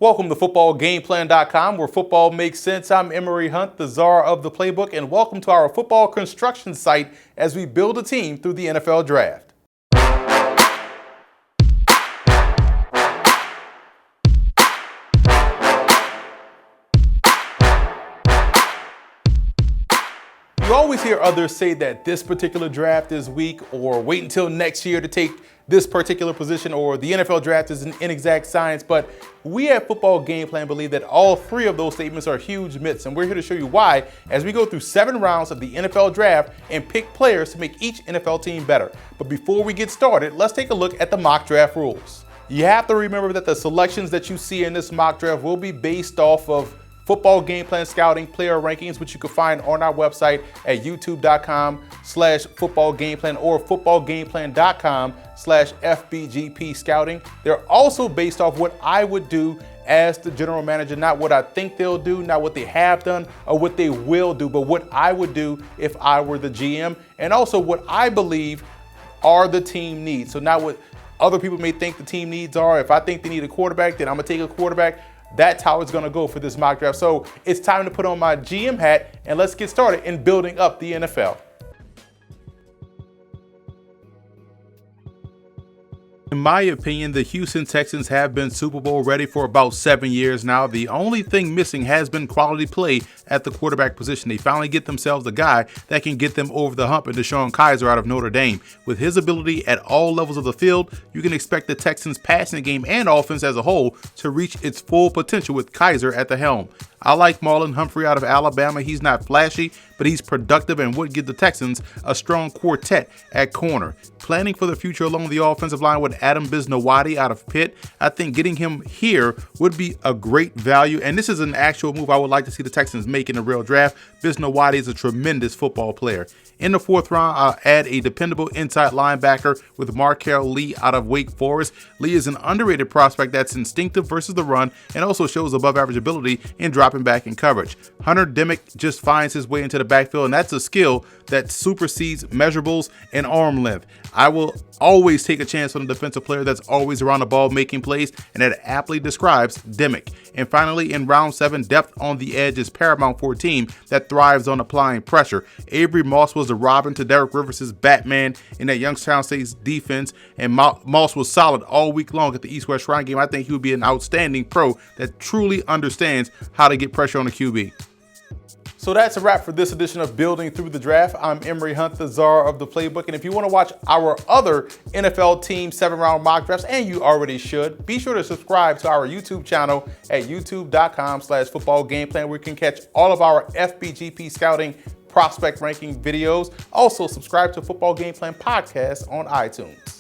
Welcome to footballgameplan.com, where football makes sense. I'm Emory Hunt, the czar of the playbook, and welcome to our football construction site as we build a team through the NFL draft. You always hear others say that this particular draft is weak, or wait until next year to take this particular position, or the NFL draft is an inexact science, but we at Football Game Plan believe that all three of those statements are huge myths, and we're here to show you why as we go through 7 rounds of the NFL draft and pick players to make each NFL team better. But before we get started, let's take a look at the mock draft rules. You have to remember that the selections that you see in this mock draft will be based off of Football Game Plan Scouting player rankings, which you can find on our website at youtube.com/footballgameplan or footballgameplan.com/FBGP scouting. They're also based off what I would do as the general manager, not what I think they'll do, not what they have done or what they will do, but what I would do if I were the GM, and also what I believe are the team needs. So not what other people may think the team needs are. If I think they need a quarterback, then I'm gonna take a quarterback. That's how it's going to go for this mock draft. So it's time to put on my GM hat and let's get started in building up the NFL. In my opinion, the Houston Texans have been Super Bowl ready for about 7 years now. The only thing missing has been quality play at the quarterback position. They finally get themselves a guy that can get them over the hump in DESHONE KIZER out of Notre Dame. With his ability at all levels of the field, you can expect the Texans' passing game and offense as a whole to reach its full potential with KIZER at the helm. I like MARLON Humphrey out of Alabama. He's not flashy, but he's productive and would give the Texans a strong quartet at corner. Planning for the future along the offensive line with BISNOWATY out of PITT, I think getting him here would be a great value, and this is an actual move I would like to see the Texans make in a real draft. BISNOWATY is a tremendous football player. In the 4th round, I'll add a dependable inside linebacker with MARQUEL out of Wake Forest. Lee is an underrated prospect that's instinctive versus the run and also shows above average ability in dropping back in coverage. Hunter Demick just finds his way into the backfield, and that's a skill that supersedes measurables and arm length. I will always take a chance on a defensive player that's always around the ball making plays, and that aptly describes Demick. And finally, in round 7, depth on the edge is paramount for a team that thrives on applying pressure. Avery Moss was the Robin to Derek Rivers' Batman in that Youngstown State's defense, and Moss was solid all week long at the East-West Shrine game. I think he would be an outstanding pro that truly understands how to get pressure on the QB. So that's a wrap for this edition of Building Through the Draft. I'm Emory Hunt, the czar of the playbook. And if you want to watch our other NFL team 7-round mock drafts, and you already should, be sure to subscribe to our YouTube channel at youtube.com/footballgameplan, where you can catch all of our FBGP scouting prospect ranking videos. Also, subscribe to Football Game Plan podcast on iTunes.